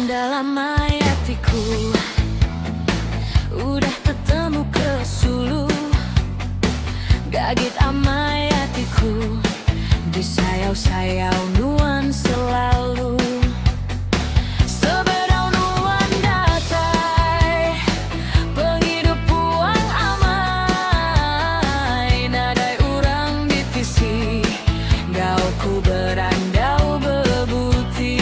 Dalam hatiku udah ketemu ke sulu, gagit amai hatiku di sayau-sayau nuan selalu. Sebedau nuan datai penghidup puang amai, nadai urang di tisi gau ku berandau bebuti.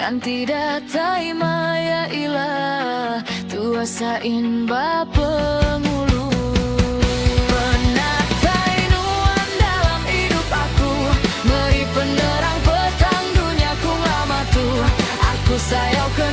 Ngan tidak taima ya ilah tuasain ba pengulu. Penatai nuan dalam hidup aku, beri penerang petang duniaku lama tuh. Aku sayau ke